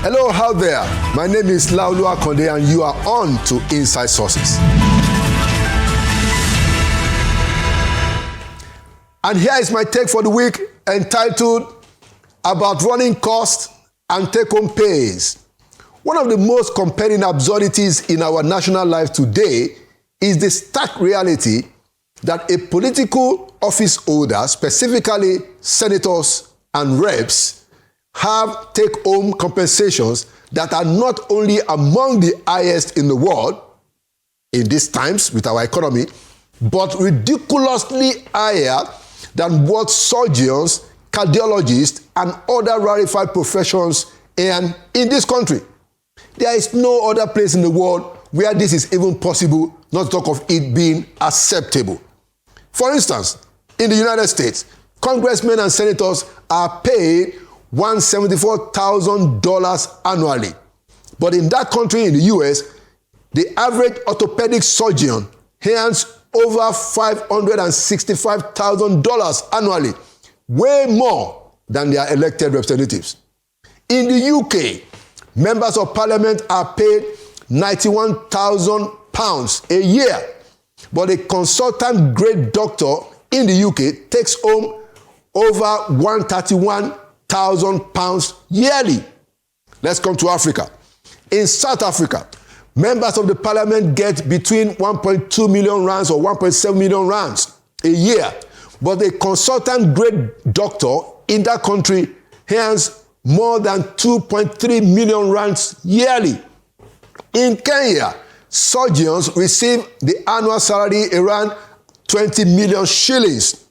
Hello, how there? My name is Laulu Akonde and you are on to Inside Sources. And here is my take for the week entitled About Running Costs and Take-Home Pays. One of the most compelling absurdities in our national life today is the stark reality that a political office holder, specifically senators and reps, have take-home compensations that are not only among the highest in the world in these times with our economy, but ridiculously higher than what surgeons, cardiologists, and other rarefied professions earn in this country. There is no other place in the world where this is even possible, not to talk of it being acceptable. For instance, in the United States, congressmen and senators are paid $174,000 annually. But in that country, in the US, the average orthopedic surgeon earns over $565,000 annually, way more than their elected representatives. In the UK, members of parliament are paid £91,000 a year, but a consultant grade doctor in the UK takes home over £131,000 yearly. Let's come to Africa. In South Africa, members of the parliament get between 1.2 million rands or 1.7 million rands a year, but a consultant grade doctor in that country earns more than 2.3 million rands yearly. In Kenya, surgeons receive the annual salary around 20 million shillings.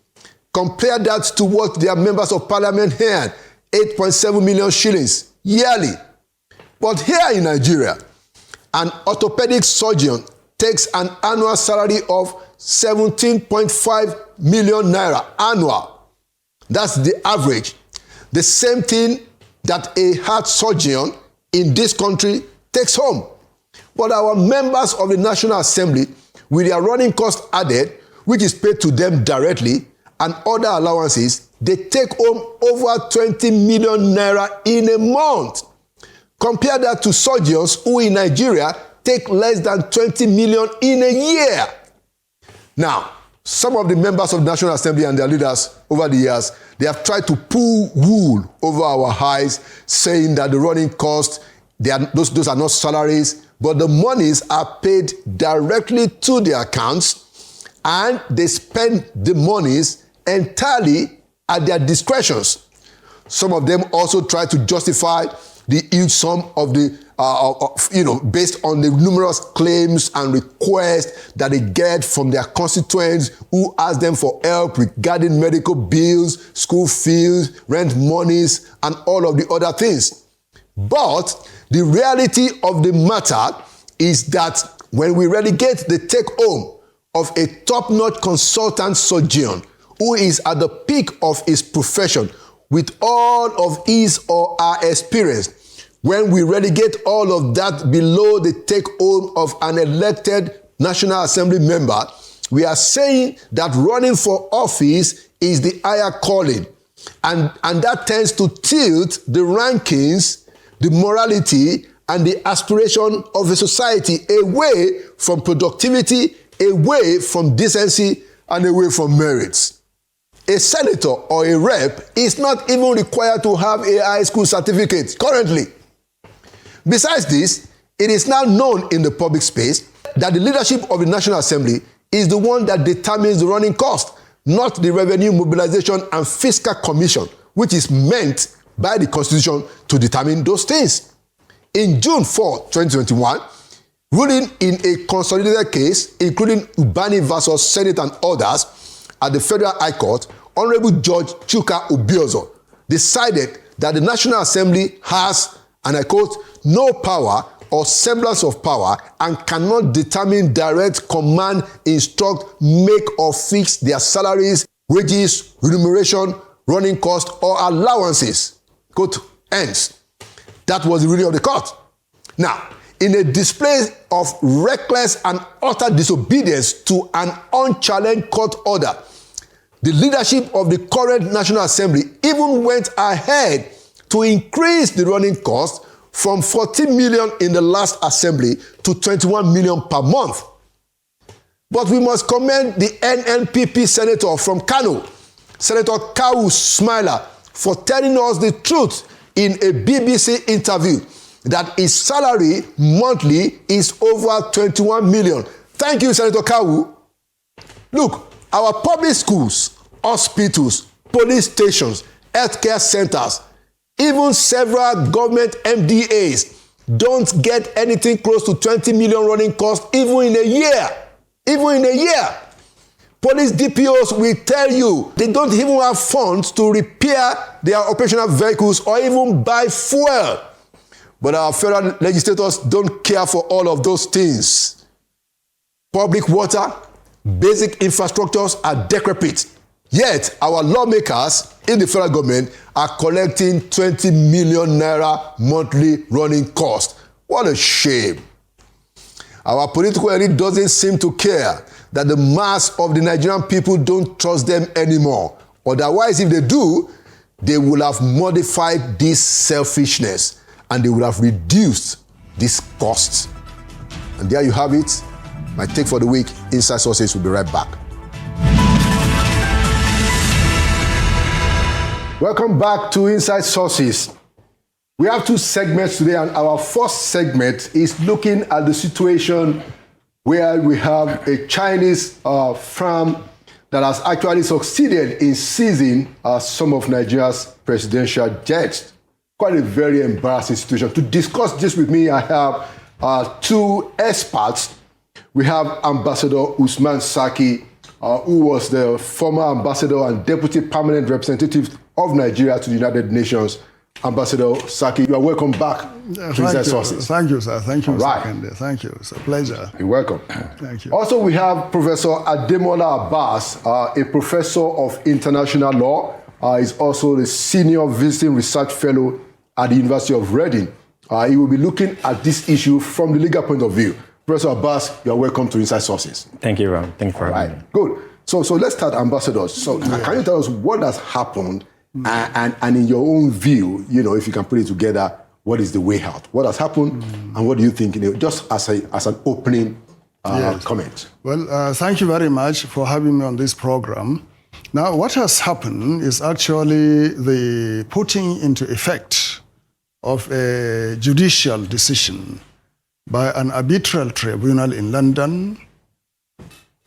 Compare that to what their members of parliament earn, 8.7 million shillings yearly. But here in Nigeria, an orthopedic surgeon takes an annual salary of 17.5 million naira annual. That's the average. The same thing that a heart surgeon in this country takes home. But our members of the National Assembly, with their running cost added, which is paid to them directly, and other allowances, they take home over 20 million naira in a month. Compare that to surgeons who in Nigeria take less than 20 million in a year. Now, some of the members of the National Assembly and their leaders over the years, they have tried to pull wool over our eyes, saying that the running costs, those are not salaries, but the monies are paid directly to their accounts, and they spend the monies entirely at their discretions. Some of them also try to justify the huge sum of the, based on the numerous claims and requests that they get from their constituents who ask them for help regarding medical bills, school fees, rent monies, and all of the other things. But the reality of the matter is that when we relegate the take-home of a top-notch consultant surgeon who is at the peak of his profession with all of his or her experience, when we relegate all of that below the take-home of an elected National Assembly member, we are saying that running for office is the higher calling. And that tends to tilt the rankings, the morality, and the aspiration of a society away from productivity, away from decency, and away from merits. A senator or a rep is not even required to have a high school certificate currently. Besides this, it is now known in the public space that the leadership of the National Assembly is the one that determines the running cost, not the Revenue Mobilization and Fiscal Commission, which is meant by the Constitution to determine those things. In June 4, 2021, ruling in a consolidated case, including Ubani versus Senate and others, at the Federal High Court, Honorable Judge Chuka Obiozo decided that the National Assembly has, and I quote, no power or semblance of power and cannot determine, direct, command, instruct, make or fix their salaries, wages, remuneration, running costs, or allowances. Quote ends. That was the ruling of the court. Now, in a display of reckless and utter disobedience to an unchallenged court order, the leadership of the current National Assembly even went ahead to increase the running cost from 14 million in the last assembly to 21 million per month. But we must commend the NNPP senator from Kano, Senator Kawu Smiler, for telling us the truth in a BBC interview that his salary monthly is over 21 million. Thank you, Senator Kawu. Look, our public schools, hospitals, police stations, healthcare centers, even several government MDAs don't get anything close to 20 million running costs even in a year. Even in a year. Police DPOs will tell you they don't even have funds to repair their operational vehicles or even buy fuel. But our federal legislators don't care for all of those things. Public water, basic infrastructures are decrepit. Yet, our lawmakers in the federal government are collecting 20 million naira monthly running cost. What a shame. Our political elite doesn't seem to care that the mass of the Nigerian people don't trust them anymore. Otherwise, if they do, they will have modified this selfishness and they will have reduced this cost. And there you have it. My take for the week. Inside Sources will be right back. Welcome back to Inside Sources. We have two segments today, and our first segment is looking at the situation where we have a Chinese firm that has actually succeeded in seizing some of Nigeria's presidential jets. Quite a very embarrassing situation. To discuss this with me, I have two experts. We have Ambassador Usman Saki, who was the former ambassador and deputy permanent representative of Nigeria to the United Nations. Ambassador Saki, you are welcome back to Inside Sources. Thank you, sir. Thank you, right. Mr. Kende. Thank you. It's a pleasure. You're welcome. Thank you. Also, we have Professor Ademola Abbas, a professor of international law. He's also the senior visiting research fellow at the University of Reading. He will be looking at this issue from the legal point of view. Professor Abbas, you are welcome to Inside Sources. Thank you, Ron. Thank you for having me. Good. So let's start, ambassadors. So can you tell us what has happened and in your own view, if you can put it together, what is the way out? What has happened and what do you think, just as an opening comment? Well, thank you very much for having me on this program. Now, what has happened is actually the putting into effect of a judicial decision by an arbitral tribunal in London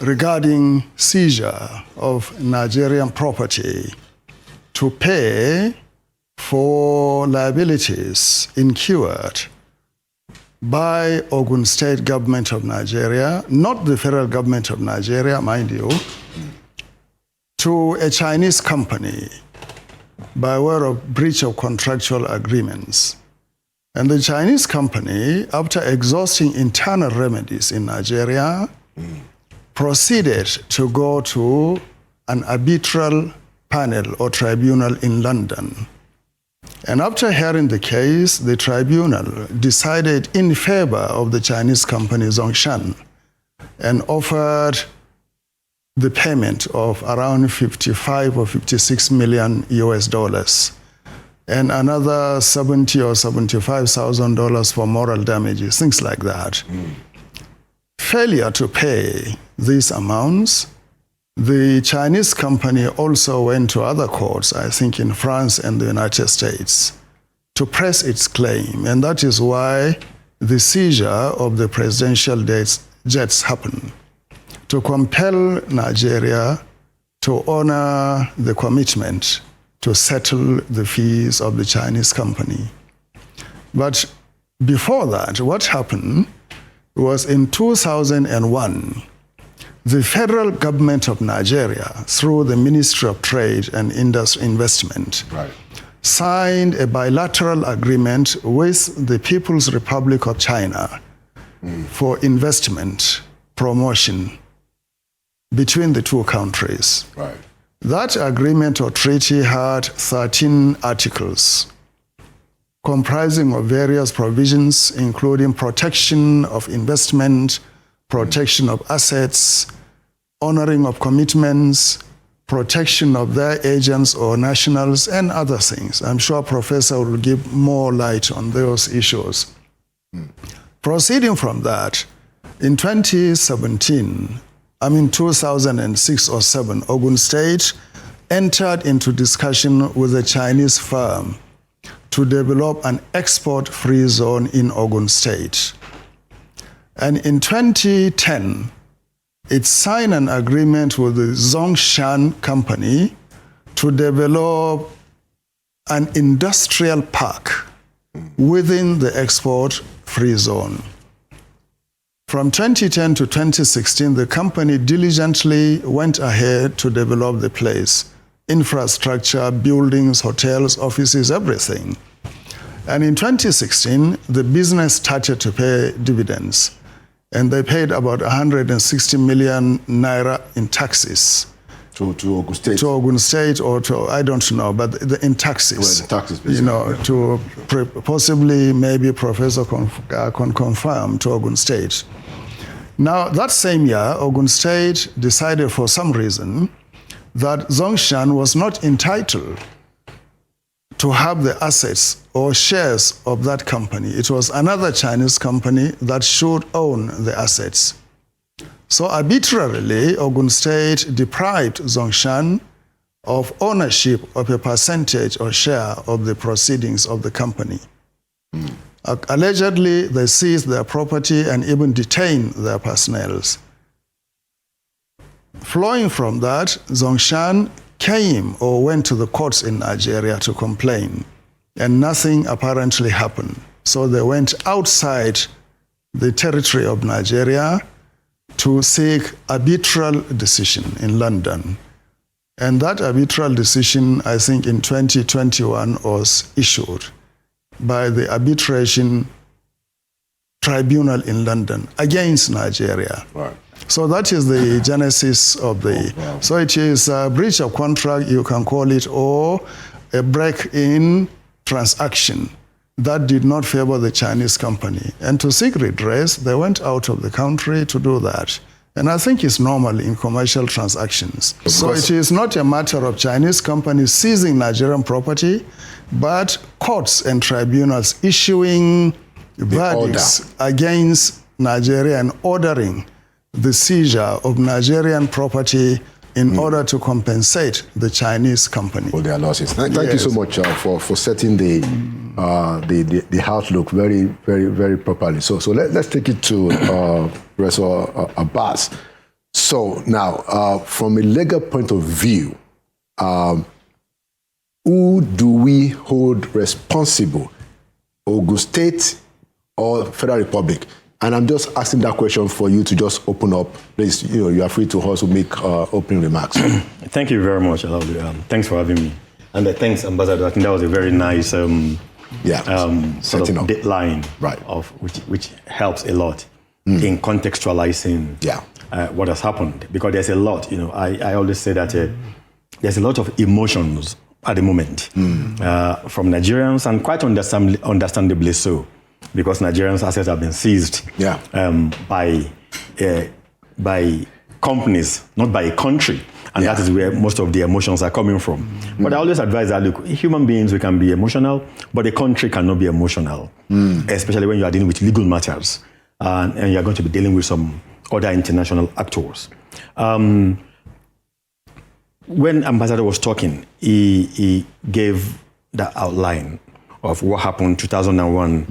regarding seizure of Nigerian property to pay for liabilities incurred by Ogun State Government of Nigeria, not the federal government of Nigeria, mind you, to a Chinese company by way of breach of contractual agreements. And the Chinese company, after exhausting internal remedies in Nigeria, proceeded to go to an arbitral panel or tribunal in London. And after hearing the case, the tribunal decided in favor of the Chinese company Zhongshan and offered the payment of around 55 or 56 million US dollars and another $70,000 or $75,000 for moral damages, things like that. Failure to pay these amounts, the Chinese company also went to other courts, I think in France and the United States, to press its claim. And that is why the seizure of the presidential jets happened, to compel Nigeria to honor the commitment to settle the fees of the Chinese company. But before that, what happened was in 2001, the federal government of Nigeria, through the Ministry of Trade and Investment, signed a bilateral agreement with the People's Republic of China for investment promotion between the two countries. That agreement or treaty had 13 articles comprising of various provisions, including protection of investment, protection of assets, honoring of commitments, protection of their agents or nationals, and other things. I'm sure Professor will give more light on those issues. Proceeding from that, in 2006 or 7, Ogun State entered into discussion with a Chinese firm to develop an export-free zone in Ogun State. And in 2010, it signed an agreement with the Zhongshan company to develop an industrial park within the export-free zone. From 2010 to 2016, the company diligently went ahead to develop the place. Infrastructure, buildings, hotels, offices, everything. And in 2016, the business started to pay dividends. And they paid about 160 million naira in taxes. To Ogun State? To Ogun State, or to, I don't know, but in taxes. Well, the taxes, basically. To possibly, maybe Professor can confirm, to Ogun State. Now, that same year, Ogun State decided for some reason that Zhongshan was not entitled to have the assets or shares of that company. It was another Chinese company that should own the assets. So arbitrarily, Ogun State deprived Zhongshan of ownership of a percentage or share of the proceedings of the company. Allegedly, they seized their property and even detained their personnel. Flowing from that, Zhongshan came or went to the courts in Nigeria to complain, and nothing apparently happened. So they went outside the territory of Nigeria to seek arbitral decision in London. And that arbitral decision, I think in 2021, was issued by the arbitration tribunal in London against Nigeria. Right. So that is the genesis of the... wow. So it is a breach of contract, you can call it, or a break-in transaction that did not favor the Chinese company. And to seek redress, they went out of the country to do that. And I think it's normal in commercial transactions. So it is not a matter of Chinese companies seizing Nigerian property, but courts and tribunals issuing verdicts against Nigeria and ordering the seizure of Nigerian property in order to compensate the Chinese company for their losses. Thank you so much for setting the outlook very, very, very properly. So let's take it to Professor Abbas. So now, from a legal point of view, who do we hold responsible, Ogun State or Federal Republic? And I'm just asking that question for you to just open up. Please, you are free to also make opening remarks. Thank you very much, Alaudi. Thanks for having me. And thanks, Ambassador. I think that was a very nice sort of deadline, right, of which helps a lot in contextualizing what has happened. Because there's a lot, I always say that there's a lot of emotions at the moment from Nigerians, and quite understandably so. Because Nigerians' assets have been seized by companies, not by a country. And that is where most of the emotions are coming from. But I always advise that, look, human beings, we can be emotional, but a country cannot be emotional, especially when you are dealing with legal matters and you are going to be dealing with some other international actors. When Ambassador was talking, he gave the outline of what happened 2001,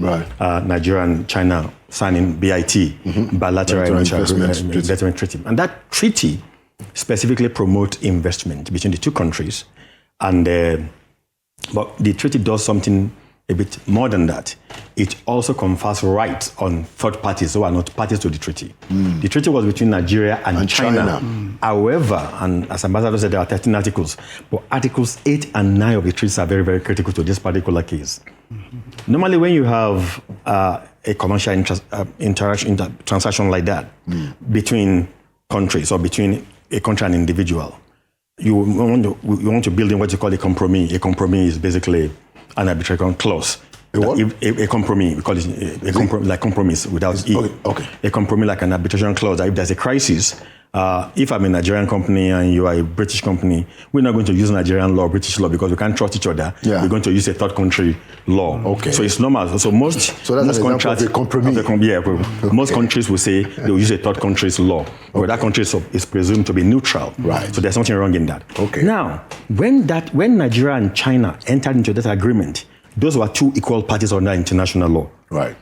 Nigeria and China signing BIT, Bilateral Investment Treaty. And that treaty specifically promotes investment between the two countries. And but the treaty does something a bit more than that. It also confers rights on third parties who are not parties to the treaty. The treaty was between Nigeria and China. However, and as Ambassador said, there are 13 articles, but Articles 8 and 9 of the treaty are very, very critical to this particular case. Normally, when you have a commercial transaction like that between countries or between a country and individual, you want to build in what you call a compromise. A compromise is basically an arbitration clause. A compromise, we call it like compromise without E. A compromise like an arbitration clause. That if there's a crisis if I'm a Nigerian company and you are a British company, we're not going to use Nigerian law, British law, because we can't trust each other. Yeah. We're going to use a third country law. Okay. So it's normal. So most that's most an example of a compromise. most countries will say they will use a third country's law, but that country is presumed to be neutral. Right. So there's something wrong in that. Okay. Now, when Nigeria and China entered into that agreement, those were two equal parties under international law. Right.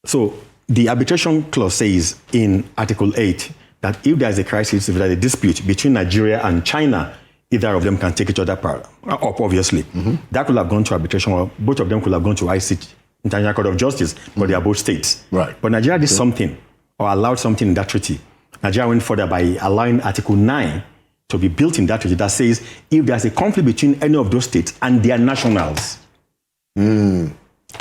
So the arbitration clause says in Article 8 that if there's a crisis, if there's a dispute between Nigeria and China, either of them can take each other up, obviously. That could have gone to arbitration, or both of them could have gone to ICJ, International Court of Justice, but they are both states. Right. But Nigeria did something, or allowed something in that treaty. Nigeria went further by allowing Article 9 to be built in that treaty that says if there's a conflict between any of those states and their nationals,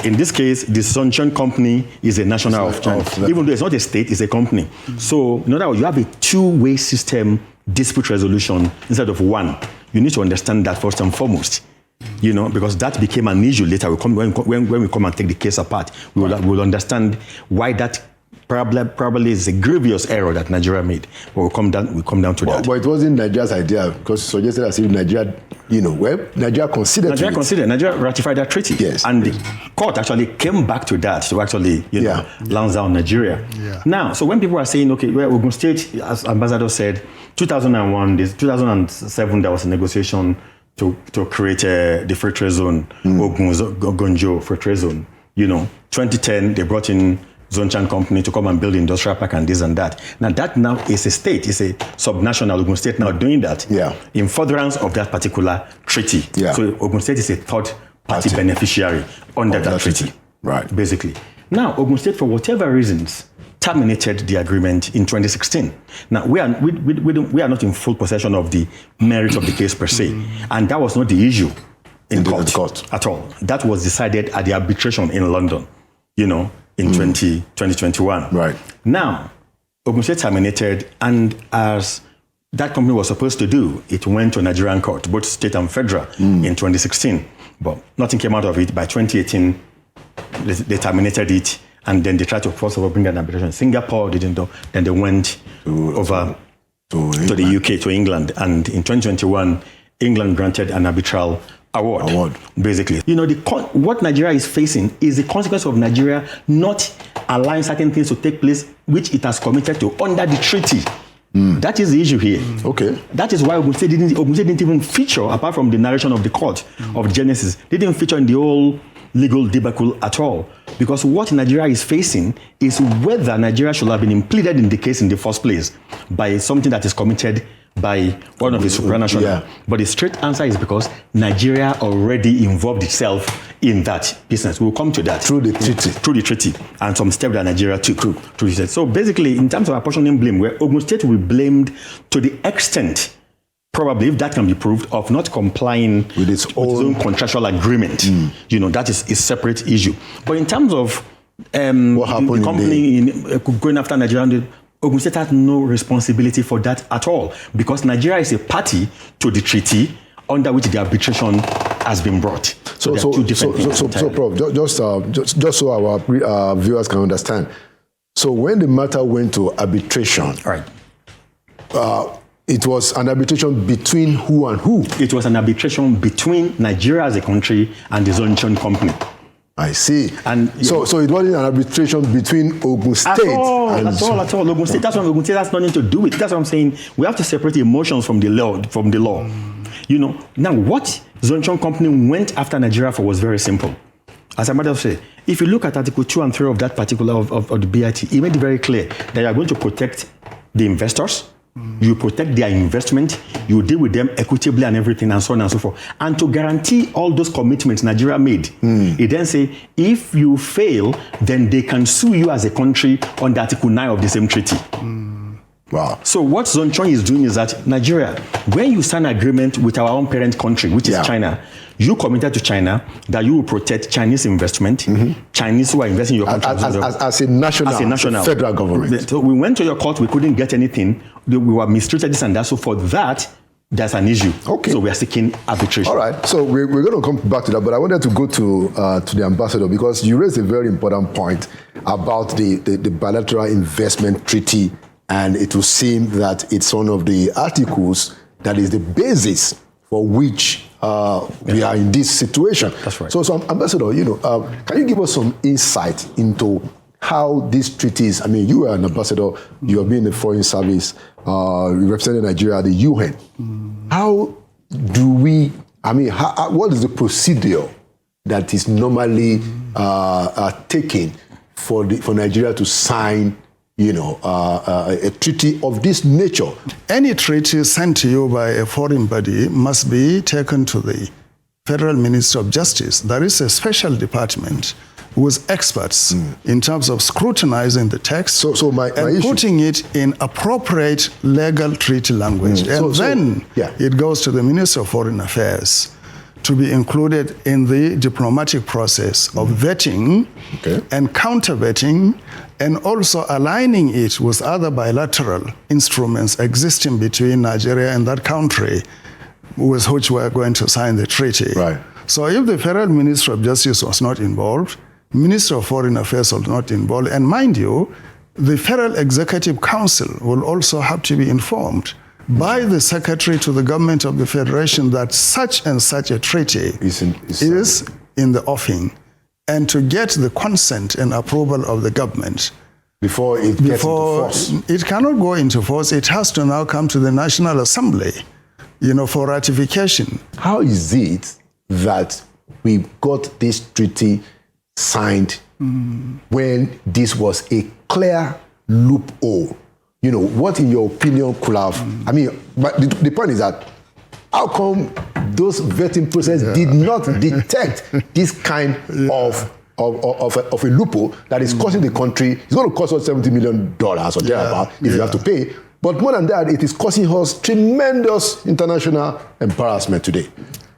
in this case, the Sunshine Company is a national of China. Even though it's not a state, it's a company. So, in other words, you have a two-way system dispute resolution instead of one. You need to understand that first and foremost, because that became an issue later. When we come and take the case apart, we'll understand why that probably is a grievous error that Nigeria made. But we'll come down to that. But it wasn't Nigeria's idea, because it suggested as if Nigeria, Nigeria considered. Nigeria ratified that treaty. Yes. And the court actually came back to that to actually, lance down Nigeria. Yeah. Now, so when people are saying, okay, well, Ogun State, as Ambassador said, 2001, 2007, there was a negotiation to create the free trade zone, Ogunjo free trade zone. 2010, they brought in Zonchan Company to come and build industrial park and this and that. Now that now is a state, it's a subnational Ogun State now doing that in furtherance of that particular treaty. Yeah. So Ogun State is a third party beneficiary under that treaty. Right. Basically. Now Ogun State, for whatever reasons, terminated the agreement in 2016. Now we are not in full possession of the merit of the case per se, and that was not the issue in court at all. That was decided at the arbitration in London. In 2021. Right. Now, Ogun State terminated, and as that company was supposed to do, it went to a Nigerian court, both state and federal, in 2016. But nothing came out of it. By 2018, they terminated it, and then they tried to first of all bring an arbitration. Singapore didn't do. Then they went over to the UK, to England, and in 2021, England granted an arbitral award. Basically. What Nigeria is facing is the consequence of Nigeria not allowing certain things to take place which it has committed to under the treaty. That is the issue here. Okay. That is why Ogun State didn't even feature, apart from the narration of the court of Genesis, they didn't feature in the whole legal debacle at all. Because what Nigeria is facing is whether Nigeria should have been pleaded in the case in the first place by something that is committed by one of the supranational. Yeah. But the straight answer is because Nigeria already involved itself in that business. We'll come to that. Through the treaty. Through the treaty. And some steps that Nigeria took. So basically, in terms of apportioning blame, where Ogun State will be blamed to the extent, probably, if that can be proved, of not complying with its own contractual agreement. That is a separate issue. But in terms of what happened the company going after Nigeria, Ogun State has no responsibility for that at all, because Nigeria is a party to the treaty under which the arbitration has been brought. So two different things. So, Prof, just so our viewers can understand. So when the matter went to arbitration, right, it was an arbitration between who and who? It was an arbitration between Nigeria as a country and the Zonchon Company. I see. And so it wasn't an arbitration between Ogun State at all. Ogun State. That's what Ogun State has nothing to do with. That's what I'm saying. We have to separate emotions from the law. Now what Zonchon Company went after Nigeria for was very simple. As a matter of fact, if you look at Article 2 and 3 of that particular of the BIT, it made it very clear that you are going to protect the investors. You protect their investment, you deal with them equitably and everything, and so on and so forth. And to guarantee all those commitments Nigeria made, it then say, if you fail, then they can sue you as a country under Article 9 of the same treaty. Wow. So what Zonchon is doing is that Nigeria, when you sign an agreement with our own parent country, which is China, you committed to China that you will protect Chinese investment, Chinese who are investing in your country. As a national federal government. So we went to your court, we couldn't get anything. We were mistreated, this and that. So for that, there's an issue. Okay. So we are seeking arbitration. All right. So we're going to come back to that, but I wanted to go to the ambassador, because you raised a very important point about the bilateral investment treaty And it will seem that it's one of the articles that is the basis for which we are in this situation. That's right. So Ambassador, can you give us some insight into how these treaties, I mean, you are an ambassador, you have been in the foreign service, you represented Nigeria at the UN. How do we, what is the procedure that is normally taken for Nigeria to sign, a treaty of this nature? Any treaty sent to you by a foreign body must be taken to the Federal Ministry of Justice. There is a special department with experts in terms of scrutinizing the text and putting it in appropriate legal treaty language. Then it goes to the Minister of Foreign Affairs to be included in the diplomatic process of vetting and counter-vetting, and also aligning it with other bilateral instruments existing between Nigeria and that country with which we are going to sign the treaty. Right. So if the Federal Ministry of Justice was not involved, Minister of Foreign Affairs was not involved, and mind you, the Federal Executive Council will also have to be informed by the Secretary to the Government of the Federation that such and such a treaty is in the offing, and to get the consent and approval of the government. Before it gets into force. It cannot go into force. It has to now come to the National Assembly, for ratification. How is it that we got this treaty signed when this was a clear loophole? What in your opinion could have, but the point is that how come those vetting process did not detect this kind of a loophole that is costing the country? It's going to cost us $70 million or thereabout if you have to pay. But more than that, it is costing us tremendous international embarrassment today.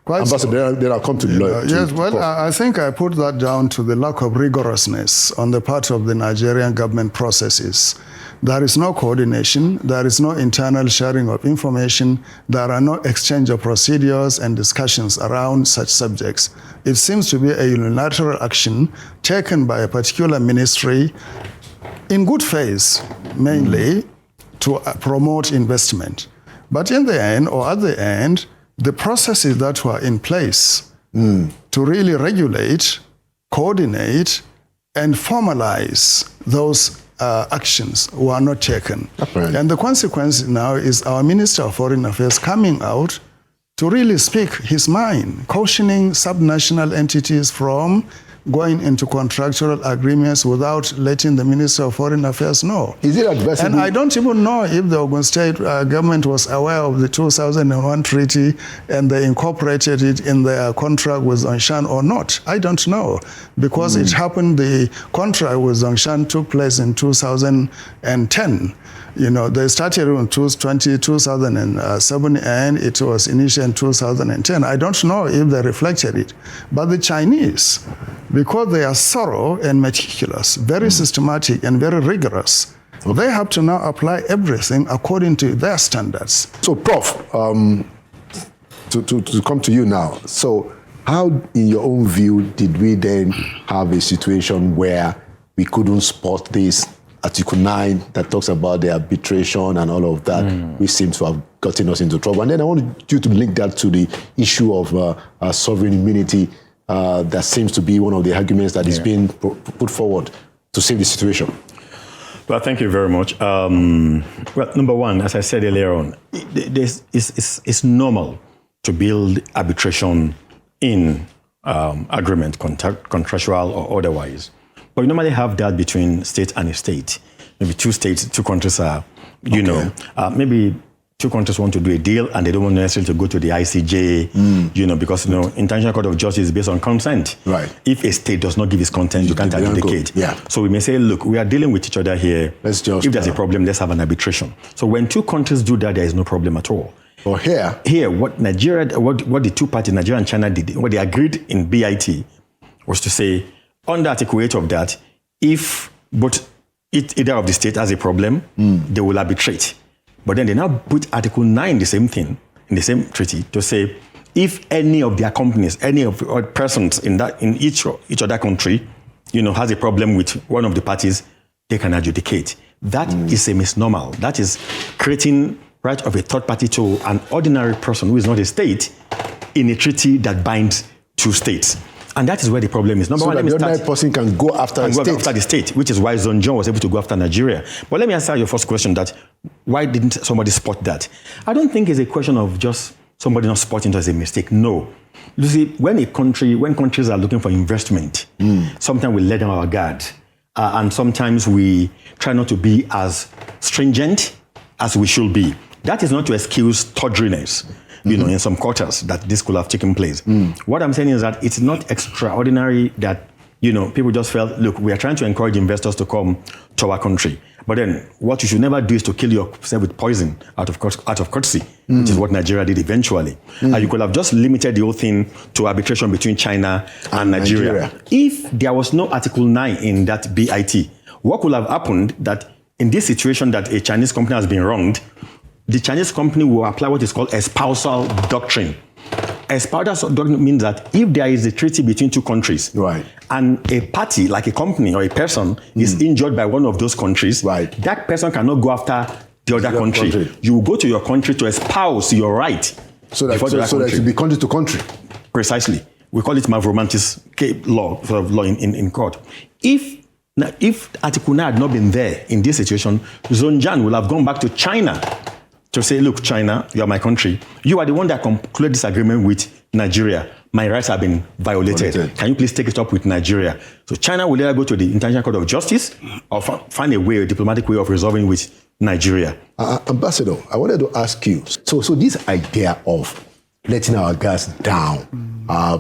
Ambassador, then I'll come to the lawyer. Yes, I think I put that down to the lack of rigorousness on the part of the Nigerian government processes. There is no coordination, there is no internal sharing of information, there are no exchange of procedures and discussions around such subjects. It seems to be a unilateral action taken by a particular ministry in good faith, mainly, to promote investment. But in the end, or at the end, the processes that were in place to really regulate, coordinate, and formalize those actions were not taken. Right. And the consequence now is our Minister of Foreign Affairs coming out to really speak his mind, cautioning subnational entities from going into contractual agreements without letting the Minister of Foreign Affairs know. Is it advisable? And I don't even know if the Ogun State government was aware of the 2001 treaty and they incorporated it in their contract with Zhongshan or not. I don't know, because it happened, the contract with Zhongshan took place in 2010. They started in 2007 and it was initiated in 2010. I don't know if they reflected it. But the Chinese, because they are thorough and meticulous, very systematic and very rigorous, they have to now apply everything according to their standards. So, Prof, to come to you now. So, how, in your own view, did we then have a situation where we couldn't spot this Article 9 that talks about the arbitration and all of that, which seems to have gotten us into trouble? And then I want you to link that to the issue of sovereign immunity that seems to be one of the arguments that is being put forward to save the situation. Well, thank you very much. Well, number one, as I said earlier on, it's normal to build arbitration in agreement, contractual or otherwise. But you normally have that between state and a state. Maybe two states, two countries are, maybe two countries want to do a deal and they don't want necessarily to go to the ICJ, because, International Court of Justice is based on consent. Right. If a state does not give its consent, you can't adjudicate. Yeah. So we may say, look, we are dealing with each other here. If there's a problem, let's have an arbitration. So when two countries do that, there is no problem at all. Or Here, what Nigeria, what the two parties, Nigeria and China did, what they agreed in BIT was to say, under Article 8 of that, if either of the state has a problem, they will arbitrate. But then they now put Article 9, the same thing, in the same treaty, to say, if any of their companies, any of persons in each other country, has a problem with one of the parties, they can adjudicate. That is a misnomer. That is creating right of a third party to an ordinary person who is not a state in a treaty that binds two states. And that is where the problem is. Number so one, that the ordinary person can go after the state, which is why Zone John was able to go after Nigeria. But let me answer your first question, that why didn't somebody spot that? I don't think it's a question of just somebody not spotting it as a mistake. No. You see, when countries are looking for investment, sometimes we let down our guard. And sometimes we try not to be as stringent as we should be. That is not to excuse tawdriness, in some quarters that this could have taken place. What I'm saying is that it's not extraordinary that, people just felt, look, we are trying to encourage investors to come to our country. But then what you should never do is to kill yourself with poison out of courtesy, which is what Nigeria did eventually. And you could have just limited the whole thing to arbitration between China and Nigeria. If there was no Article 9 in that BIT, what could have happened that in this situation that a Chinese company has been wronged, the Chinese company will apply what is called espousal doctrine. Espousal doctrine means that if there is a treaty between two countries, and a party, like a company or a person, is injured by one of those countries, that person cannot go after the other country. You will go to your country to espouse your right. So that it will be country to country. Precisely. We call it Mavromantis law, sort of law in court. If Article 9 had not been there in this situation, Zhongjian will have gone back to China to say, look, China, you are my country. You are the one that concluded this agreement with Nigeria. My rights have been violated. Can you please take it up with Nigeria? So China will either go to the International Court of Justice or find a diplomatic way of resolving with Nigeria. Ambassador, I wanted to ask you, so this idea of letting our guards down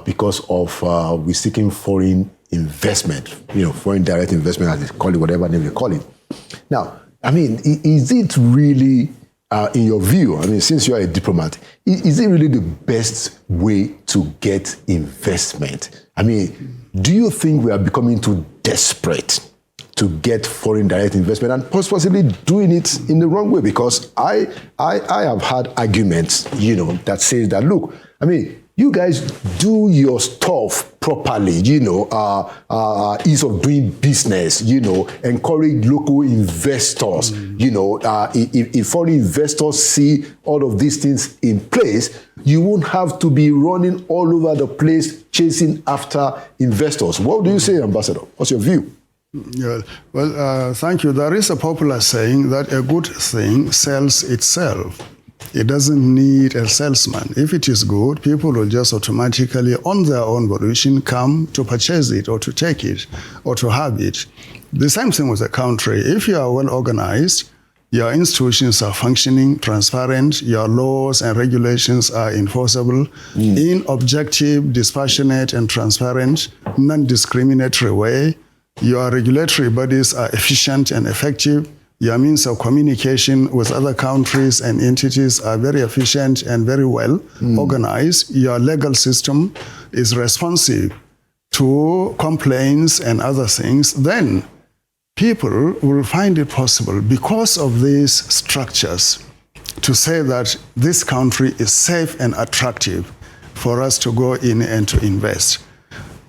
because of we seeking foreign investment, foreign direct investment, as they call it, whatever name they call it. Now, I mean, is it really, in your view, since you are a diplomat, is it really the best way to get investment? Do you think we are becoming too desperate to get foreign direct investment and possibly doing it in the wrong way? Because I have had arguments, that says that, look, you guys do your stuff properly, ease of doing business, encourage local investors, if foreign investors see all of these things in place, you won't have to be running all over the place chasing after investors. What do you say, Ambassador? What's your view? Yeah, well, thank you. There is a popular saying that a good thing sells itself. It doesn't need a salesman. If it is good, people will just automatically, on their own volition, come to purchase it or to take it or to have it. The same thing with the country. If you are well organized, your institutions are functioning, transparent, your laws and regulations are enforceable in objective, dispassionate, and transparent, non-discriminatory way. Your regulatory bodies are efficient and effective. Your means of communication with other countries and entities are very efficient and very well organized. Your legal system is responsive to complaints and other things. Then people will find it possible, because of these structures, to say that this country is safe and attractive for us to go in and to invest.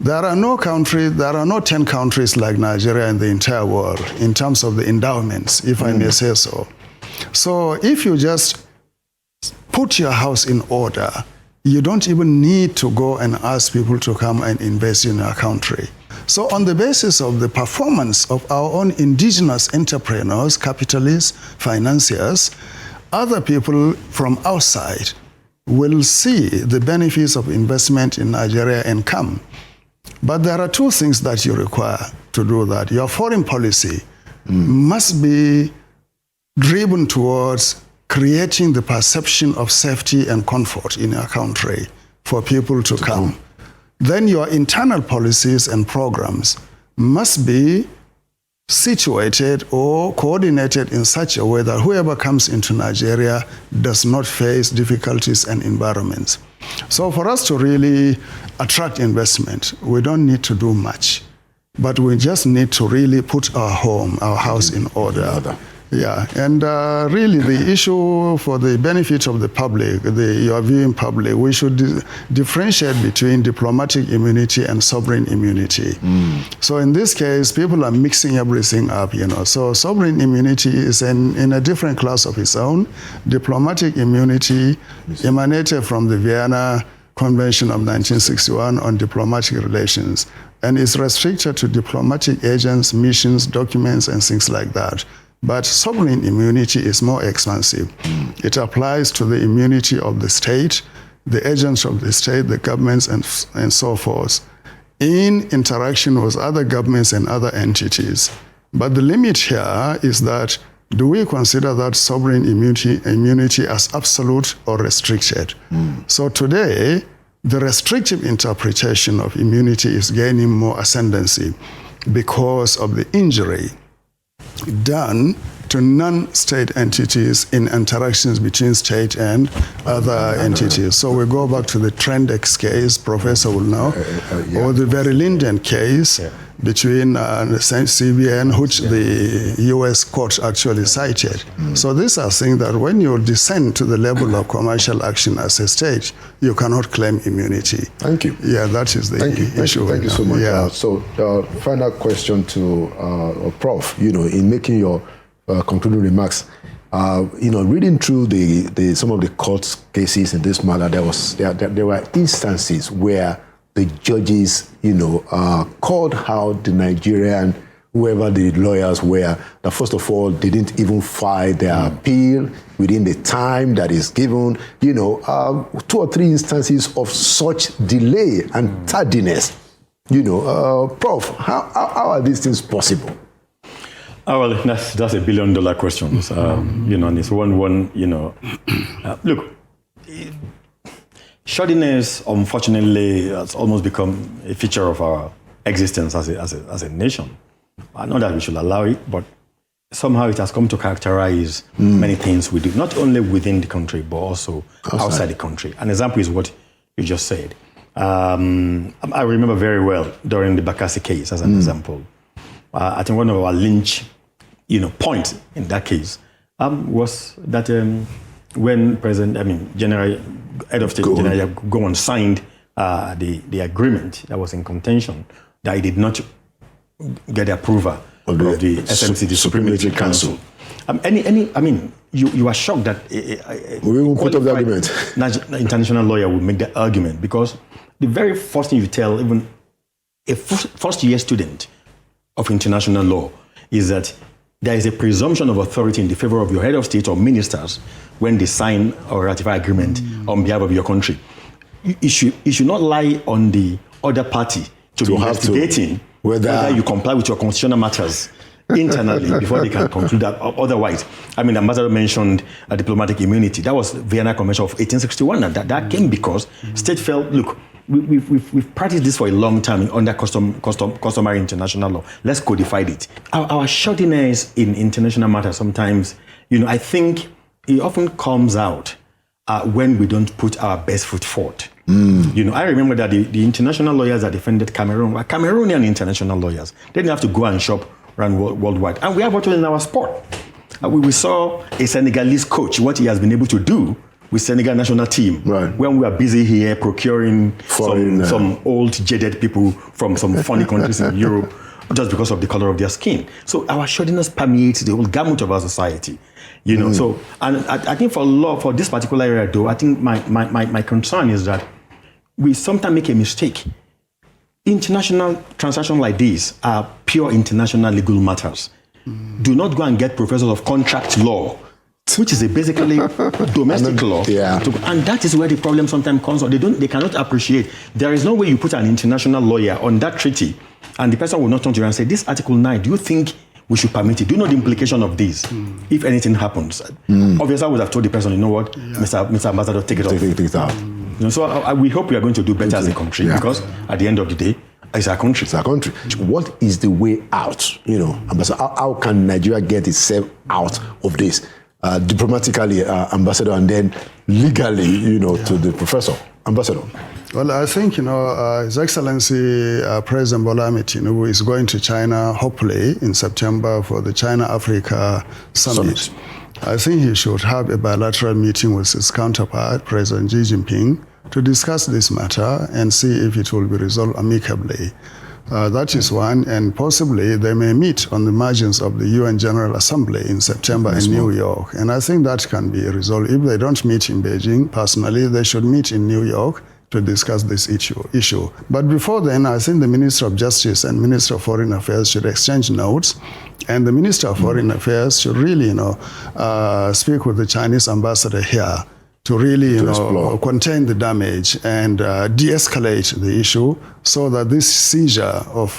There are no 10 countries like Nigeria in the entire world in terms of the endowments, if I may say so. So if you just put your house in order, you don't even need to go and ask people to come and invest in your country. So on the basis of the performance of our own indigenous entrepreneurs, capitalists, financiers, other people from outside will see the benefits of investment in Nigeria and come. But there are two things that you require to do that. Your foreign policy must be driven towards creating the perception of safety and comfort in your country for people to come. Then your internal policies and programs must be situated or coordinated in such a way that whoever comes into Nigeria does not face difficulties and environments. So for us to really attract investment, we don't need to do much, but we just need to really put our house in order. Yeah, and really the issue for the benefit of the public, your viewing public, we should differentiate between diplomatic immunity and sovereign immunity. So in this case, people are mixing everything up, So sovereign immunity is in a different class of its own. Diplomatic immunity emanated from the Vienna Convention of 1961 on diplomatic relations, and is restricted to diplomatic agents, missions, documents, and things like that. But sovereign immunity is more expansive. It applies to the immunity of the state, the agents of the state, the governments, and so forth, in interaction with other governments and other entities. But the limit here is that, do we consider that sovereign immunity as absolute or restricted? So today, the restrictive interpretation of immunity is gaining more ascendancy because of the injury done to non-state entities in interactions between state and other entities. So we go back to the Trendex case, Professor will know, or the very Linden case between CBN, which the U.S. court actually cited. So these are things that when you descend to the level of commercial action as a state, you cannot claim immunity. Thank you. Yeah, that is the issue. Thank you so much. Yeah. So final question to Prof, in making your concluding remarks, reading through the some of the court cases in this matter, there were instances where the judges, called out the Nigerian, whoever the lawyers were, that first of all, they didn't even file their appeal within the time that is given. 2 or 3 instances of such delay and tardiness. Prof, how are these things possible? Well, that's $1 billion question. And it's one. Look, shoddiness, unfortunately, has almost become a feature of our existence as a nation. I know that we should allow it, but somehow it has come to characterize many things we do, not only within the country, but also outside the country. An example is what you just said. I remember very well during the Bakassi case, as an example. I think one of our lynch, point in that case was that when General Head of State General Gowon signed the agreement that was in contention, that he did not get the approval of the SMC, the Supreme Military Council. You are shocked that we will put up the argument. International lawyer will make the argument, because the very first thing you tell even a first-year student of international law is that there is a presumption of authority in the favor of your head of state or ministers when they sign or ratify agreement on behalf of your country. It should not lie on the other party to be investigating whether you comply with your constitutional matters internally before they can conclude that otherwise. Ambassador mentioned diplomatic immunity. That was Vienna Convention of 1861, and that came because state felt, look, we've practiced this for a long time under customary international law. Let's codify it. Our shoddiness in international matters sometimes, I think it often comes out when we don't put our best foot forward. I remember that the international lawyers that defended Cameroon were Cameroonian international lawyers. They didn't have to go and shop around worldwide. And we have actually in our sport. We saw a Senegalese coach, what he has been able to do with Senegal national team, when we are busy here procuring some old jaded people from some funny countries in Europe just because of the color of their skin. So our shoddiness permeates the whole gamut of our society. So, and I think for this particular area though, I think my concern is that we sometimes make a mistake. International transactions like this are pure international legal matters. Do not go and get professors of contract law, which is basically domestic law. And that is where the problem sometimes comes from. They cannot appreciate. There is no way you put an international lawyer on that treaty and the person will not turn to you and say, this Article 9, do you think we should permit it? Do you know the implication of this if anything happens? Obviously, I would have told the person, you know what, Mr. Ambassador, take it off. Take it out. So we hope we are going to do better as a country, because at the end of the day, it's our country. It's our country. What is the way out? Ambassador, how can Nigeria get itself out of this? Diplomatically, Ambassador, and then legally, to the professor. Ambassador. Well, I think, His Excellency President Bola Ahmed Tinubu is going to China, hopefully, in September for the China-Africa Summit. I think he should have a bilateral meeting with his counterpart, President Xi Jinping, to discuss this matter and see if it will be resolved amicably. That is one, and possibly they may meet on the margins of the UN General Assembly in September in New York. And I think that can be resolved. If they don't meet in Beijing, personally, they should meet in New York to discuss this issue. But before then, I think the Minister of Justice and Minister of Foreign Affairs should exchange notes, and the Minister of Foreign Affairs should really, speak with the Chinese ambassador here to really, contain the damage and de-escalate the issue so that this seizure of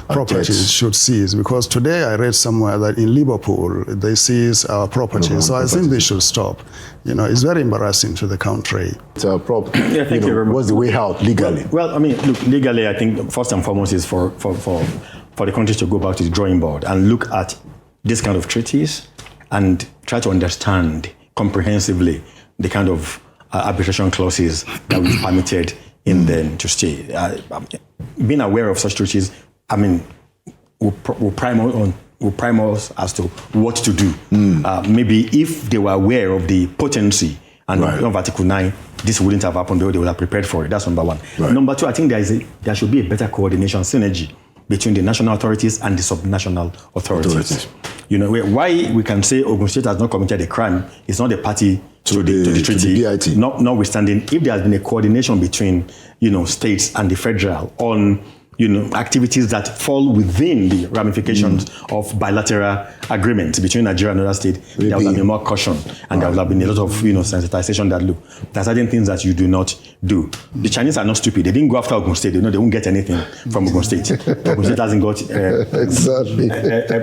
properties should cease. Because today I read somewhere that in Liverpool, they seize our properties. So I think they should stop. It's very embarrassing to the country. Thank you very much. What's the way out legally? Well, I mean, look, legally, I think first and foremost is for the countries to go back to the drawing board and look at this kind of treaties and try to understand comprehensively the kind of arbitration clauses that we've permitted in them to stay. Being aware of such treaties, I mean, will prime us as to what to do. Maybe if they were aware of the potency and of Article 9, this wouldn't have happened, though they would have prepared for it. That's number one. Number two, I think there should be a better coordination, synergy between the national authorities and the subnational authorities. Why we can say Ogun State has not committed a crime is not a party to the treaty. BIT. Notwithstanding, if there has been a coordination between states and the federal on activities that fall within the ramifications of bilateral agreements between Nigeria and other states, there would have been more caution, and there would have been a lot of sensitization that look, there are certain things that you do not do. The Chinese are not stupid. They didn't go after Ogun State. They know they won't get anything from Ogun State. Ogun State hasn't got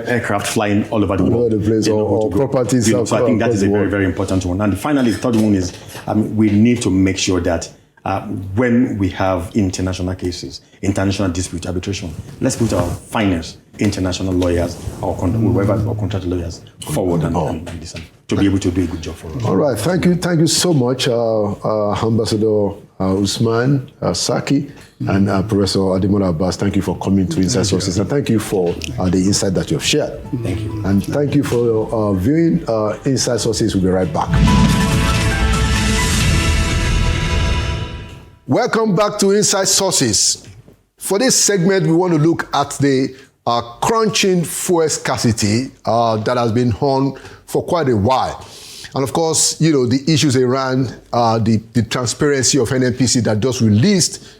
aircraft flying all over the world. Or properties. So I think that is a very, very important one. And finally, the third one is we need to make sure that when we have international cases, international dispute arbitration, let's put our finest international lawyers or contract lawyers forward and listen to be able to do a good job for us. All right, thank you so much, Ambassador Usman Saki and Professor Ademola Abbas. Thank you for coming to Inside Sources, and thank you for the insight that you have shared. Thank you. And thank you for viewing Inside Sources. We'll be right back. Welcome back to Inside Sources. For this segment, we want to look at the crunching fuel scarcity that has been on for quite a while. And of course, the issues around the transparency of NNPC that just released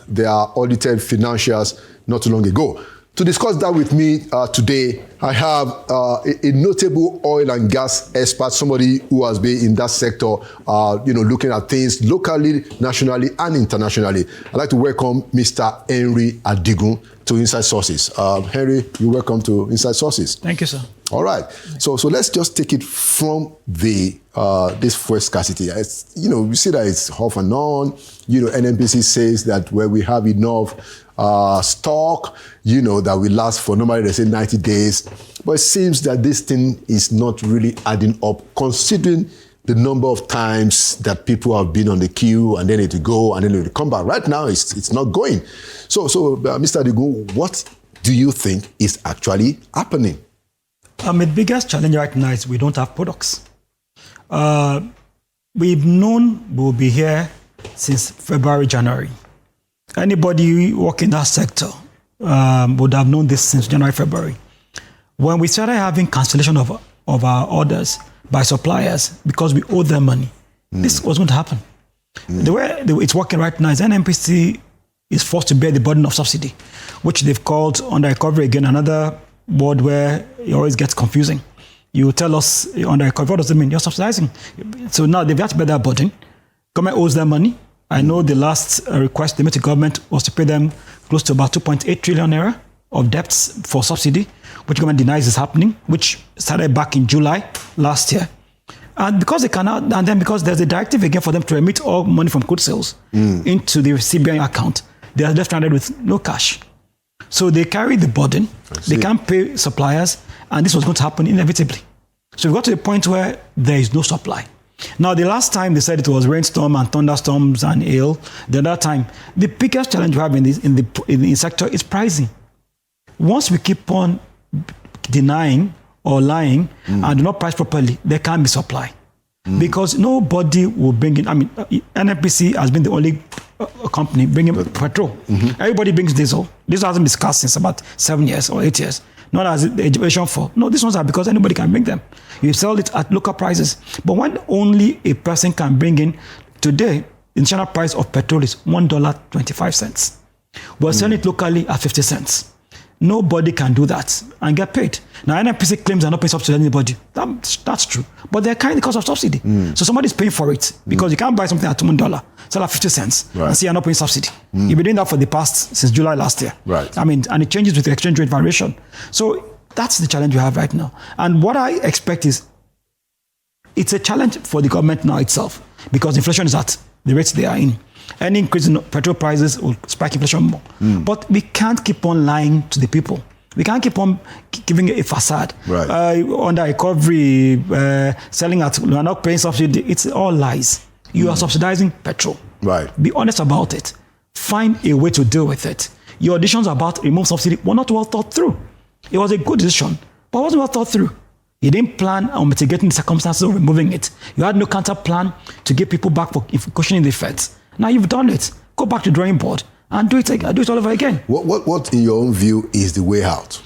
their audited financials not too long ago. To discuss that with me today, I have a notable oil and gas expert, somebody who has been in that sector, looking at things locally, nationally, and internationally. I'd like to welcome Mr. Henry Adigun to Inside Sources. Henry, you're welcome to Inside Sources. Thank you, sir. All right. So let's just take it from this fuel scarcity. We see that it's off and on. NNPC says that where we have enough stock, that will last for normally they say 90 days. But it seems that this thing is not really adding up, considering the number of times that people have been on the queue and then it will go and then it will come back. Right now, it's not going. So Mr. Adigun, what do you think is actually happening? The biggest challenge right now is we don't have products. We've known we'll be here since February, January. Anybody working in that sector would have known this since January, February. When we started having cancellation of our orders by suppliers because we owe them money, this was going to happen. The way it's working right now is NNPC is forced to bear the burden of subsidy, which they've called under recovery again, another word where it always gets confusing. You tell us under recovery, what does it mean? You're subsidizing. So now they've got to bear that burden. Government owes them money. I know the last request they made to government was to pay them close to about 2.8 trillion naira of debts for subsidy, which government denies is happening, which started back in July last year. And because they cannot, and then because there's a directive again for them to remit all money from crude sales into the CBN account, they are left stranded with no cash. So they carry the burden, they can't pay suppliers, and this was going to happen inevitably. So we got to the point where there is no supply. Now, the last time they said it was rainstorm and thunderstorms and hail, the other time, the biggest challenge we have in the sector is pricing. Once we keep on denying or lying and do not price properly, there can't be supply. Because nobody will bring in, I mean, NNPC has been the only company bringing petrol. Everybody brings diesel. Diesel hasn't been discussed since about 7 years or 8 years. Not as the education for. No, these ones are because anybody can bring them. You sell it at local prices. But when only a person can bring in, today, the international price of petrol is $1.25. We're selling it locally at 50 cents. Nobody can do that and get paid. Now, NNPC claims they're not paying subsidy to anybody. That's true. But they're carrying the cost of subsidy. So somebody's paying for it because you can't buy something at $1, sell at 50 cents, and say you're not paying subsidy. You've been doing that for the past, since July last year. Right. I mean, and it changes with the exchange rate variation. So that's the challenge we have right now. And what I expect is, it's a challenge for the government now itself because inflation is at the rates they are in. Any increase in petrol prices will spike inflation more. But we can't keep on lying to the people. We can't keep on giving a facade. Right. Under recovery, selling at, we're not paying subsidy. It's all lies. You are subsidizing petrol. Right. Be honest about it. Find a way to deal with it. Your decisions about remove subsidy were not well thought through. It was a good decision, but it wasn't well thought through. You didn't plan on mitigating the circumstances of removing it. You had no counter plan to get people back for cushioning the effects. Now you've done it. Go back to the drawing board and do it all over again. What in your own view, is the way out?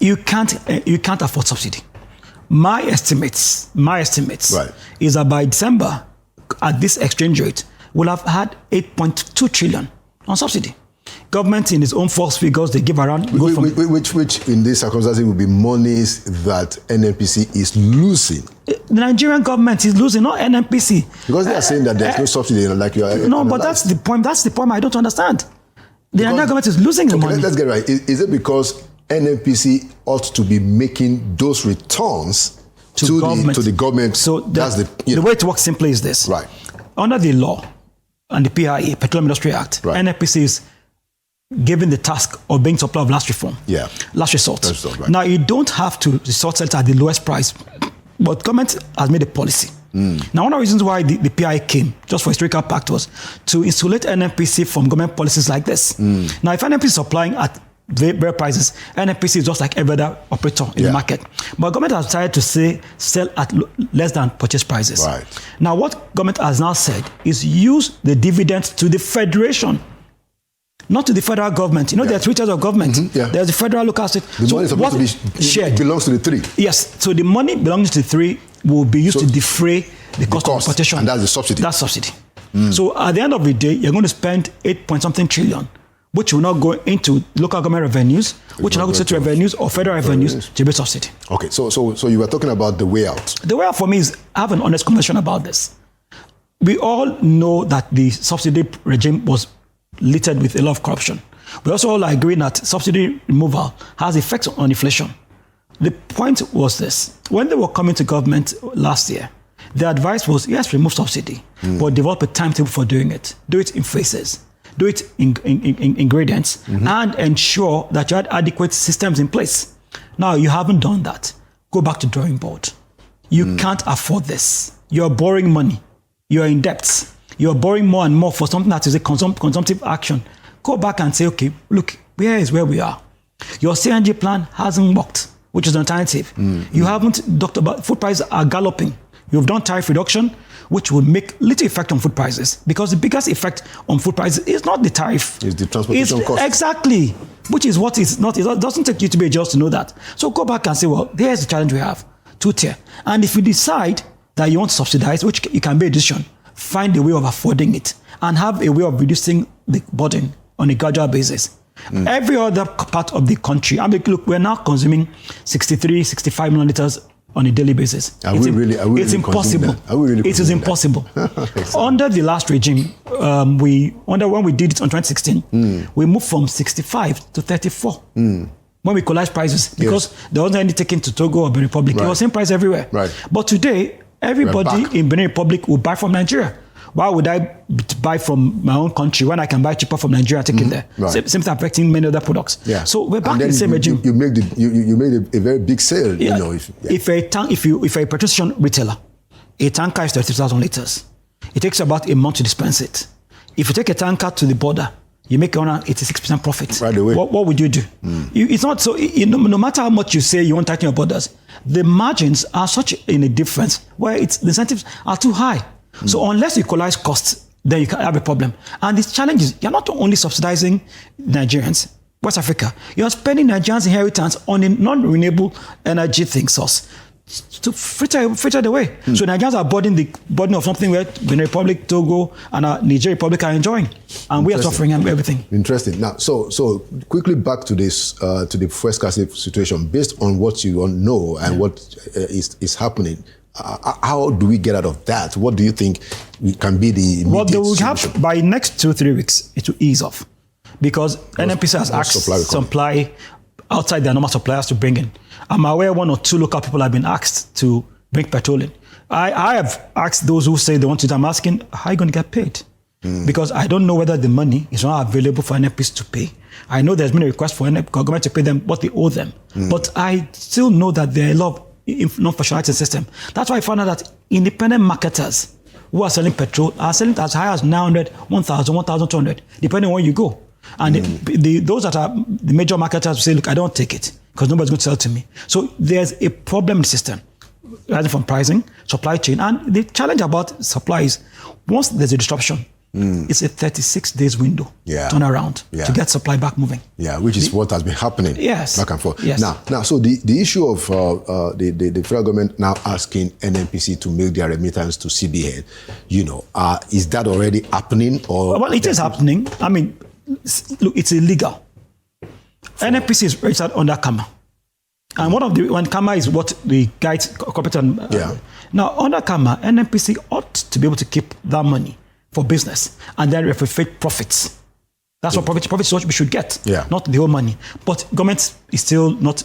You can't afford subsidy. My estimates Right. is that by December, at this exchange rate, we'll have had 8.2 trillion on subsidy. Government, in its own false figures, they give around. Which in these circumstances will be monies that NNPC is losing. The Nigerian government is losing, not NNPC. Because they are saying that there's no subsidy, like you are. No, but that's the point. That's the point I don't understand. The Nigerian government is losing the money. Let's get right. Is it because NNPC ought to be making those returns to the government? So the way it works simply is this. Right. Under the law and the PIA, Petroleum Industry Act, NNPC is given the task of being supplier of last reform. Yeah. Last resort. Right. Now, you don't have to resort it at the lowest price, but government has made a policy. Now, one of the reasons why the PIA came, just for historical fact, was to insulate NNPC from government policies like this. Now, if NNPC is supplying at very prices, NNPC is just like every other operator in the market. But government has decided to sell at less than purchase prices. Right. Now, what government has now said is use the dividends to the federation, not to the federal government. You know, there are 3 tiers of government. There's the federal, local, state. The money is supposed to be shared. It belongs to the 3. Yes. So the money belonging to the 3 will be used to defray the cost of importation. And that's the subsidy. That's subsidy. So at the end of the day, you're going to spend 8-point-something trillion, which will not go into local government revenues, which will not go to state revenues or federal revenues to be subsidy. Okay. So you were talking about the way out. The way out for me is have an honest conversation about this. We all know that the subsidy regime was littered with a lot of corruption. We also all agree that subsidy removal has effects on inflation. The point was this: when they were coming to government last year, the advice was, yes, remove subsidy, but develop a timetable for doing it. Do it in phases. Do it in ingredients, and ensure that you had adequate systems in place. Now, you haven't done that. Go back to drawing board. You can't afford this. You're borrowing money. You're in debt. You're borrowing more and more for something that is a consumptive action. Go back and say, okay, look, here is where we are. Your CNG plan hasn't worked, which is an alternative. You haven't talked about food prices are galloping. You've done tariff reduction, which will make little effect on food prices, because the biggest effect on food prices is not the tariff. It's the transportation cost. Exactly, which is what it's not. It doesn't take you to be a judge to know that. So go back and say, well, here's the challenge we have, 2-tier. And if you decide that you want to subsidize, which you can be a decision, find a way of affording it and have a way of reducing the burden on a gradual basis. Every other part of the country, I mean, look, we're now consuming 63, 65 million liters on a daily basis. It's impossible. It is impossible. Under the last regime, when we did it on 2016, we moved from 65 to 34. When we collapsed prices, because there wasn't any taken to Togo or Benin Republic. It was same price everywhere. Right. But today, everybody in Benin Republic will buy from Nigeria. Why would I buy from my own country when I can buy cheaper from Nigeria, take it there? Right. Same thing affecting many other products. Yeah. So we're back in the same regime. You made a very big sale. Yeah. You know, If you're a petrol station retailer, A tanker is 30,000 liters. It takes about a month to dispense it. If you take a tanker to the border, you make around 86% profit. Right away. What would you do? It's not so. No matter how much you say you want to tighten your borders, the margins are such in a difference where the incentives are too high. So unless you equalize costs, then you can have a problem. And the challenge is you're not only subsidizing Nigerians, West Africa, you're spending Nigerians' inheritance on a non-renewable energy thing source to fritter it away. So Nigerians are burden of something where Benin Republic, Togo, and Niger Republic are enjoying, and we are suffering everything. Interesting. Now, so quickly back to this, to the first scarcity situation. Based on what you know and what is happening, how do we get out of that? What do you think can be the immediate they will solution? have by next 2-3 weeks. It will ease off because NNPC has asked supply outside their normal suppliers to bring in. I'm aware 1 or 2 local people have been asked to bring petrol in. I have asked those who say they want to. I'm asking, how are you going to get paid? Because I don't know whether the money is not available for NNPC to pay. I know there's been a request for government to pay them what they owe them. But I still know that there are a lot of non-functionality system. That's why I found out that independent marketers who are selling petrol are selling as high as 900, 1,000, 1,200, depending on where you go. And those that are the major marketers say, look, I don't take it because nobody's going to sell to me. So there's a problem in the system, rather from pricing, supply chain. And the challenge about supply is once there's a disruption, it's a 36 days window turnaround to get supply back moving. Yeah, which is what has been happening back and forth. Yes. Now, so the issue of the federal government now asking NNPC to make their remittance to CBN, is that already happening? Or well, it is happening. I mean, look, it's illegal. NNPC is registered under KAMA. And when KAMA is what the guides corporate. Now, under KAMA, NNPC ought to be able to keep that money for business and then repatriate profits. That's what profits we should get, not the whole money. But government is still not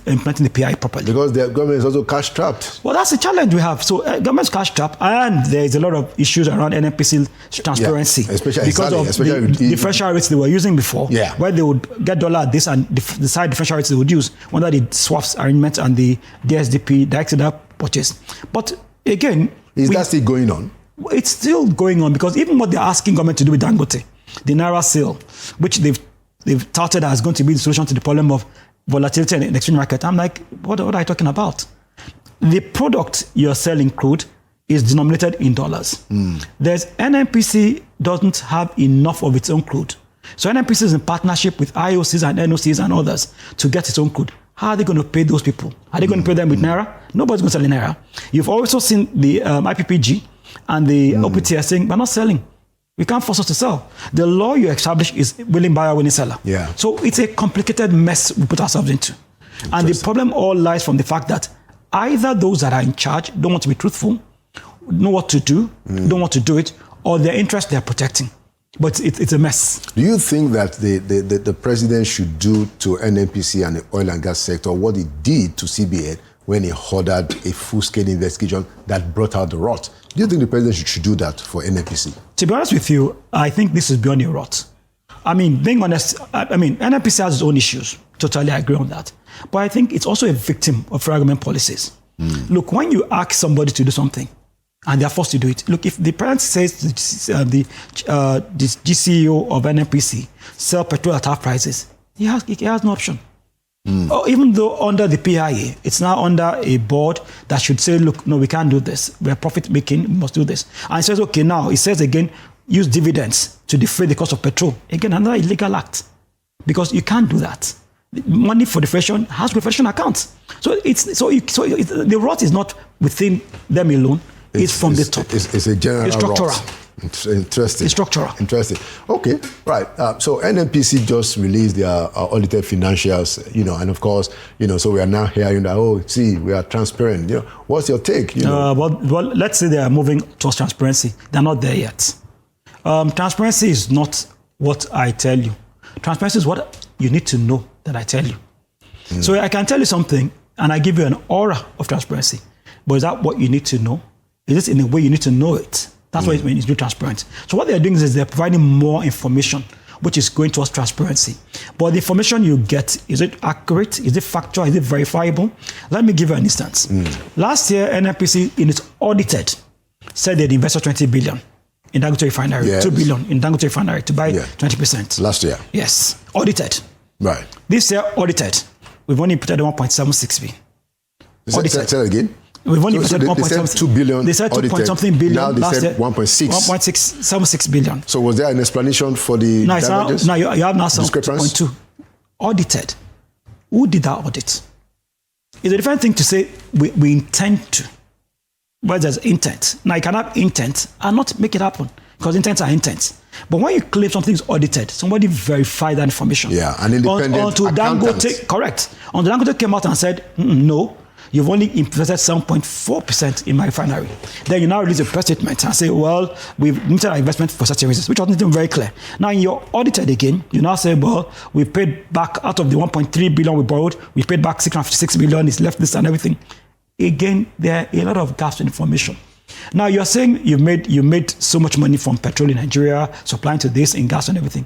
implementing the PI properly. Because the government is also cash trapped. Well, that's the challenge we have. So government's cash trapped, and there is a lot of issues around NNPC transparency. Especially because of the differential rates they were using before, where they would get dollar at this and decide differential rates they would use under the swaps arrangement and the DSDP, direct purchase. But again... Is that still going on? It's still going on because even what they're asking government to do with Dangote, the Naira sale, which they've touted as going to be the solution to the problem of volatility in the exchange market. I'm like, what are you talking about? The product you're selling, crude, is denominated in dollars. There's NNPC doesn't have enough of its own crude. So NNPC is in partnership with IOCs and NOCs and others to get its own crude. How are they going to pay those people? Are they going to pay them with Naira? Nobody's going to sell in Naira. You've also seen the IPPG and the OPT saying, we're not selling. We can't force us to sell. The law you establish is willing buyer, willing seller. So it's a complicated mess we put ourselves into. And the problem all lies from the fact that either those that are in charge don't want to be truthful, know what to do, don't want to do it, or their interest they're protecting. But it's a mess. Do you think that the president should do to NNPC and the oil and gas sector what he did to CBN when he ordered a full-scale investigation that brought out the rot? Do you think the president should do that for NNPC? To be honest with you, I think this is beyond a rot. I mean, being honest, NNPC has its own issues. Totally agree on that. But I think it's also a victim of federal government policies. Look, when you ask somebody to do something and they're forced to do it, look, if the president says the GCEO of NNPC sell petrol at half prices, he has no option. Or even though under the PIA, it's now under a board that should say, look, no, we can't do this. We're profit making, we must do this. And it says, okay, now it says again, use dividends to defray the cost of petrol. Again, another illegal act. Because you can't do that. Money for deflation has reflection accounts. So the rot is not within them alone. It's from the top. It's a general It's structural. rot. Interesting. It's structural. Interesting. Okay, right. So NNPC just released their audited financials, and of course, so we are now hearing that, we are transparent. What's your take? Well, let's say they are moving towards transparency. They're not there yet. Transparency is not what I tell you. Transparency is what you need to know that I tell you. So I can tell you something, and I give you an aura of transparency. But is that what you need to know? Is it in a way you need to know it? That's why it means it's transparent. So what they're doing is they're providing more information which is going towards transparency. But the information you get, is it accurate? Is it factual? Is it verifiable? Let me give you an instance. Last year, NNPC, in its audited, said they'd invested 20 billion in Dangote Refinery, yes. 2 billion in Dangote Refinery to buy 20%. Last year. Yes, audited. Right. This year, audited. We've only put 1.76 billion. Say that again. We've only So said they 1. said 2 billion. They said 2 point audited. something billion. Now they last said year, 1.6. 1.676 billion. So was there an explanation for the damages? Now you have now some Discrepancy? 2.2. Audited. Who did that audit? It's a different thing to say we intend to. Where there's intent. Now you can have intent and not make it happen because intents are intents. But when you claim something is audited, somebody verified that information. Yeah, an independent until accountant. Dangote, correct. Until Dangote came out and said, no, you've only invested 7.4% in my refinery. Then you now release a press statement and say, well, we've limited our investment for certain reasons, which wasn't even very clear. Now, in your audited again, you now say, well, we paid back out of the 1.3 billion we borrowed, we paid back 656 billion, it's left this and everything. Again, there are a lot of gaps in information. Now, you're saying you made so much money from petrol in Nigeria, supplying to this in gas and everything.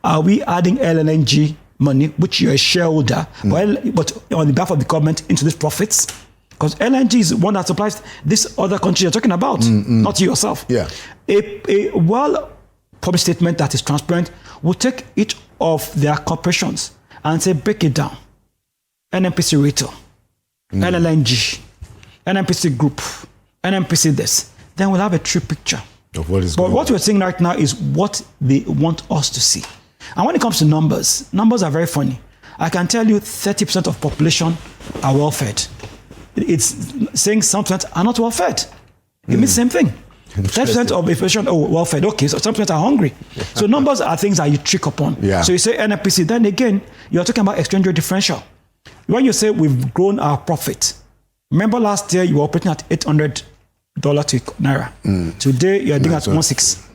Are we adding LNG money, which you're a shareholder, but on the behalf of the government, into these profits? Because LNG is one that supplies this other country you're talking about, not you yourself. Yeah. A well-published statement that is transparent will take each of their corporations and say, break it down. NNPC Retail, LNG, NNPC Group, NNPC this. Then we'll have a true picture. Of what is But going what on. we're seeing right now is what they want us to see. And when it comes to numbers are very funny. I can tell you 30% of population are well-fed. It's saying some percent are not well-fed. It means the same thing. 30% of population are well-fed. Okay, so some percent are hungry. So numbers are things that you trick upon. Yeah. So you say NNPC, then again, you're talking about exchange rate differential. When you say we've grown our profit, remember last year you were operating at $800 to Naira. Today you're doing at 1.6.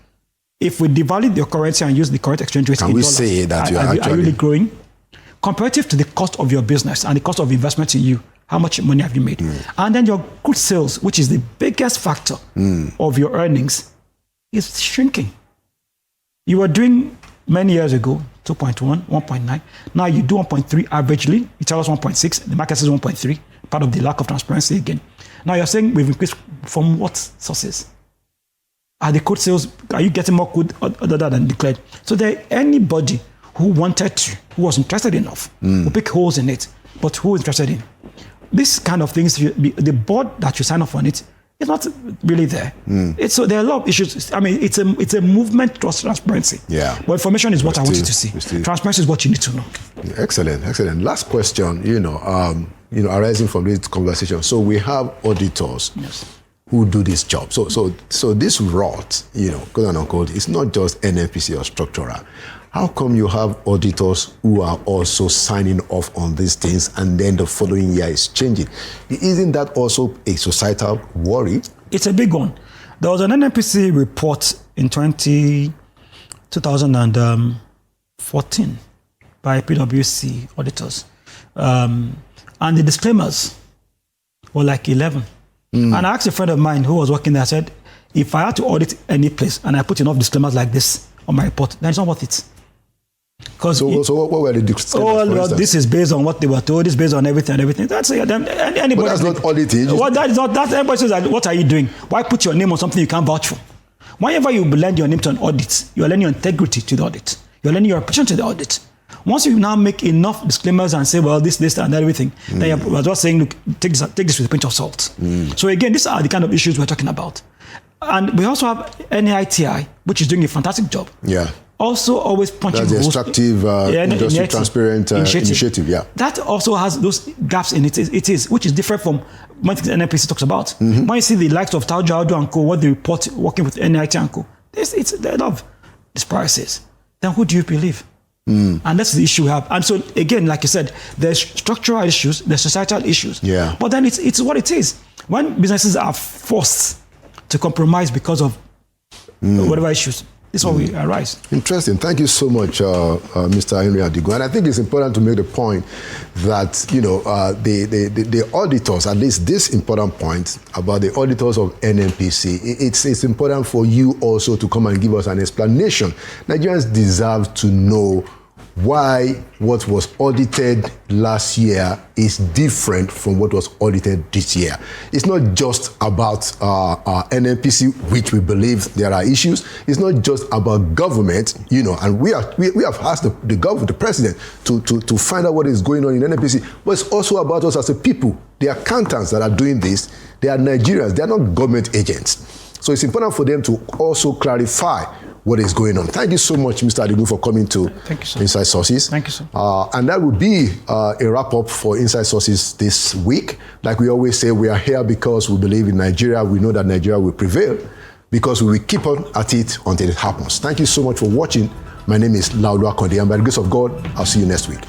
If we devalue your currency and use the current exchange rate, Can we say that you are are actually really growing? Comparative to the cost of your business and the cost of investment in you, how much money have you made? And then your goods sales, which is the biggest factor of your earnings, is shrinking. You were doing many years ago 2.1, 1.9. Now you do 1.3 averagely. You tell us 1.6. The market says 1.3. Part of the lack of transparency again. Now you're saying we've increased from what sources? Are the code sales, are you getting more code other than declared? So there anybody who wanted to, who was interested enough, will pick holes in it. But who is interested in? This kind of things, the board that you sign up on it is not really there. So there are a lot of issues. I mean, it's a movement towards transparency. Yeah. But information is what I want you to see. Transparency is what you need to know. Excellent. Last question, arising from this conversation. So we have auditors who do this job. So this rot, quote unquote, it's not just NNPC or structural. How come you have auditors who are also signing off on these things and then the following year is changing? Isn't that also a societal worry? It's a big one. There was an NNPC report in 2014 by PwC auditors. And the disclaimers were like 11. And I asked a friend of mine who was working there, I said, if I had to audit any place and I put enough disclaimers like this on my report, then it's not worth it. So what were the disclaimers? Well, this is based on what they were told. This is based on everything. That's it. Anybody. But that's not auditing. Well, that is not. That everybody says, what are you doing? Why put your name on something you can't vouch for? Whenever you lend your name to an audit, you are lending your integrity to the audit. You are lending your reputation to the audit. Once you now make enough disclaimers and say, well, this, and everything, then you're just saying, look, take this with a pinch of salt. So again, these are the kind of issues we're talking about. And we also have NITI, which is doing a fantastic job. Yeah. Also always punching That's the holes. extractive industry transparent initiative. Yeah. That also has those gaps in it. Which is different from what the NNPC talks about. When you see the likes of Tao Jaudo and Co, what they report working with NIT and Co, there are a lot of disparities. Then who do you believe? And that's the issue we have. And so again, like you said, there's structural issues, there's societal issues. Yeah. But then it's what it is. When businesses are forced to compromise because of whatever issues, This is what we arise. Interesting. Thank you so much, Mr. Henry Adigo. And I think it's important to make the point that, you know, the auditors, at least this important point about the auditors of NNPC, it's important for you also to come and give us an explanation. Nigerians deserve to know why what was audited last year is different from what was audited this year. It's not just about NNPC, which we believe there are issues. It's not just about government, you know, and we have asked the president to find out what is going on in NNPC, but it's also about us as a people. The accountants that are doing this, they are Nigerians, they are not government agents. So it's important for them to also clarify what is going on. Thank you so much, Mr. Adigo, for coming to Inside Sources. Thank you, sir. And that would be a wrap-up for Inside Sources this week. Like we always say, we are here because we believe in Nigeria. We know that Nigeria will prevail because we will keep on at it until it happens. Thank you so much for watching. My name is Laulu Akonde, and by the grace of God, I'll see you next week.